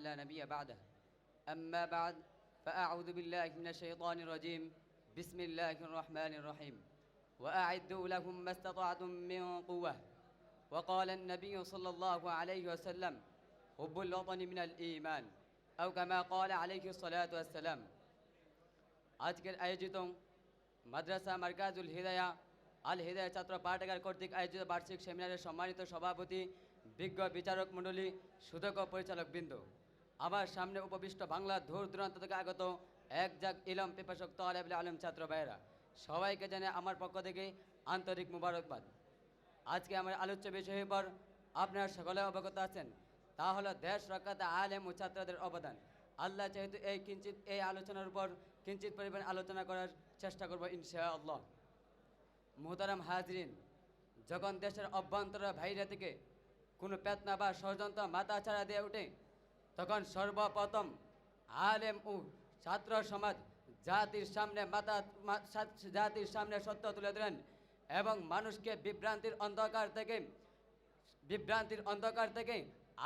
لا نبي بعده أما بعد فأعوذ بالله من الشيطان الرجيم بسم الله الرحمن الرحيم وأعدوا لهم ما استطعتم من قوة وقال النبي صلى الله عليه وسلم حب الوطن من الإيمان أو كما قال عليه الصلاة والسلام আজকের আয়োজিত মাদ্রাসা মারকাজুল হিদায়া আল হিদায়া ছাত্র পাঠাগার কর্তৃক আয়োজিত বার্ষিক সেমিনারের সম্মানিত সভাপতি বিজ্ঞ বিচারক মণ্ডলী সুদক্ষ পরিচালকবৃন্দ আমার সামনে উপবিষ্ট বাংলা দূর দূরান্ত থেকে আগত এক জাগ ইলম পিপাসক তালেবুল আলম ছাত্র ভাইয়েরা সবাইকে জানাই আমার পক্ষ থেকে আন্তরিক মুবারকবাদ। আজকে আমার আলোচ্য বিষয়ের পর আপনারা সকলে অবগত আছেন, তা হলো দেশ রক্ষাতে আলেম ও ছাত্রদের অবদান। আল্লাহ যেহেতু এই আলোচনার উপর কিঞ্চিত পরিমাণ আলোচনা করার চেষ্টা করব ইনশাআল্লাহ। মুহতারাম হাজরিন, যখন দেশের অভ্যন্তরে বাইরে থেকে কোনো পেতনা বা ষড়যন্ত্র মাথা ছাড়া দিয়ে ওঠে, তখন সর্বপ্রথম আলেম ও ছাত্র সমাজ জাতির সামনে সত্য তুলে ধরেন এবং মানুষকে বিভ্রান্তির অন্ধকার থেকে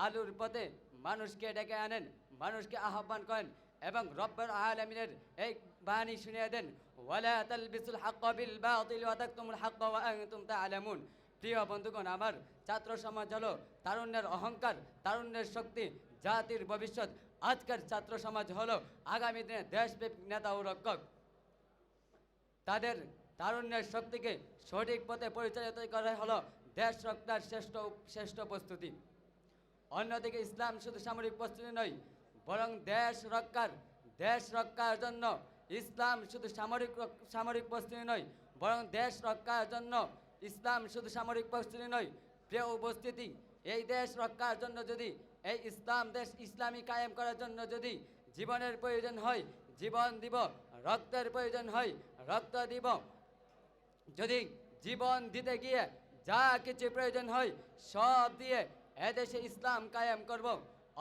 আলোর পথে মানুষকে ডেকে আনেন, মানুষকে আহ্বান করেন এবং রব্বুল আলামিনের এই বাণী শুনিয়ে দেন, ওয়ালা তালবিসুল হাক্ক বিল বাতিল ওয়া তাকতুমুল হাক্ক ওয়া আনতুম তা'লামুন। প্রিয় বন্ধুগণ, আমার ছাত্র সমাজ হলো তারুণ্যের অহংকার, তারুণ্যের শক্তি, জাতির ভবিষ্যৎ। আজকের ছাত্র সমাজ হলো আগামী দিনে দেশব্যাপী নেতা ও রক্ষক। তাদের তারুণ্যের শক্তিকে সঠিক পথে পরিচালিত করা হলো দেশ রক্ষার শ্রেষ্ঠ প্রস্তুতি। অন্যদিকে ইসলাম শুধু সামরিক প্রস্তুতি নয়, বরং দেশ রক্ষার জন্য ইসলাম শুধু সামরিক প্রস্তুতি নয়, বরং দেশ রক্ষার জন্য ইসলাম শুধু সামরিক প্রস্তুতি নয়। প্রিয় উপস্থিতি, এই দেশ রক্ষার জন্য যদি এই ইসলামী কায়েম করার জন্য যদি জীবনের প্রয়োজন হয় জীবন দিব, রক্তের প্রয়োজন হয় রক্ত দিব। যদি জীবন দিতে গিয়ে যা কিছু প্রয়োজন হয় সব দিয়ে এদেশে ইসলাম কায়েম করব।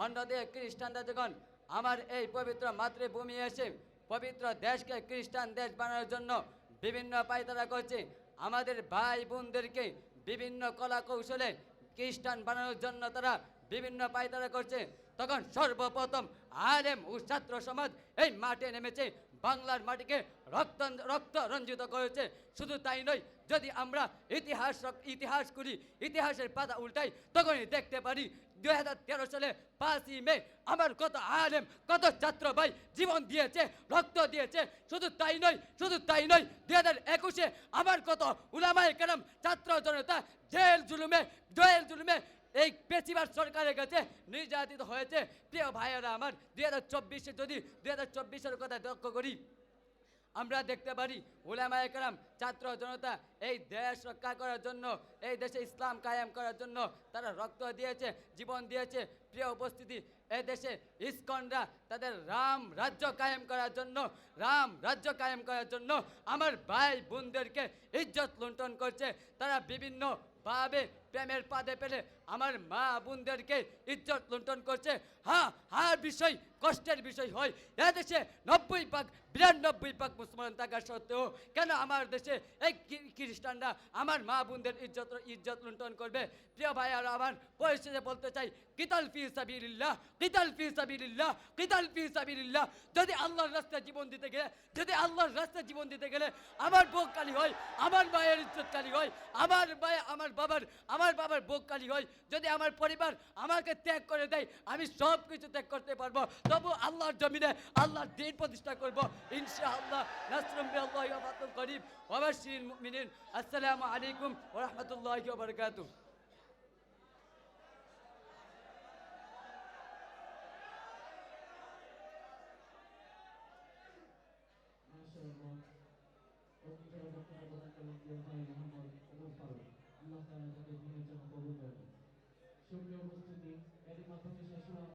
অন্যদিকে খ্রিস্টানরা যখন আমার এই পবিত্র মাতৃভূমি এসে পবিত্র দেশকে খ্রিস্টান দেশ বানানোর জন্য বিভিন্ন পায়তারা করছে, আমাদের ভাই বোনদেরকে বিভিন্ন কলা কৌশলে খ্রিস্টান বানানোর জন্য তারা বিভিন্ন পায়তারা করছে, তখন সর্বপ্রথম আলেম ও ছাত্র সমাজ এই মাঠে নেমেছে, বাংলার মাটিকে রক্ত রঞ্জিত করেছে। শুধু তাই নয়, যদি আমরা ইতিহাস করি, ইতিহাসের পাতা উল্টাই, তখনই দেখতে পারি 2013 সালে 5ই মে আমার কত আলেম, কত ছাত্র ভাই জীবন দিয়েছে, রক্ত দিয়েছে। শুধু তাই নয় 2021-এ আমার কত উলামায়ে কেরাম, ছাত্র জনতা জেল জুলুমে এই পেশিবাদ সরকারের কাছে নির্যাতিত হয়েছে। প্রিয় ভাইয়েরা আমার, 2024-এর কথা লক্ষ্য করি, আমরা দেখতে পারি উলামায়ে কেরাম, ছাত্র জনতা এই দেশ রক্ষা করার জন্য, এই দেশে ইসলাম কায়েম করার জন্য তারা রক্ত দিয়েছে, জীবন দিয়েছে। প্রিয় উপস্থিতি, এই দেশে ইসকনরা তাদের রাম রাজ্য কায়েম করার জন্য আমার ভাই বোনদেরকে ইজ্জত লুণ্ঠন করছে। তারা বিভিন্ন ভাবে প্রেমের পাদে পেলে আমার মা বোনদেরকে ইজ্জত লুণ্ঠন করছে। বিষয় কষ্টের বিষয় হয়, এদেশে 92% মুসলমান থাকা সত্ত্বেও কেন আমার দেশে এই খ্রিস্টানরা আমার মা বোনদের ইজ্জত লুণ্ঠন করবে? প্রিয় ভাই, আর আমার পরিশেষে বলতে চাই, কিতাল ফি সাবিলিল্লাহ। যদি আল্লাহর রাস্তায় জীবন দিতে গেলে আমার বুক কালি হয়, আমার মায়ের ইজ্জত কালি হয়, আমার বাবার বুক কালি হয়। যদি আমার পরিবার আমাকে ত্যাগ করে দেয়, আমি সব কিছু ত্যাগ করতে পারবো, তবু আল্লাহর জমিনে আল্লাহর দ্বীন প্রতিষ্ঠা করব ইনশাআল্লাহ। নাসরুম বিল্লাহি ওয়া ফাতহুন করিব ওয়া বাশশিরিল মুমিনিন। আসসালামু আলাইকুম ওয়া রাহমাতুল্লাহি ওয়া বারাকাতুহু। সুপ্রিয় উপস্থিতি, এরই মাধ্যমে শেষ হলো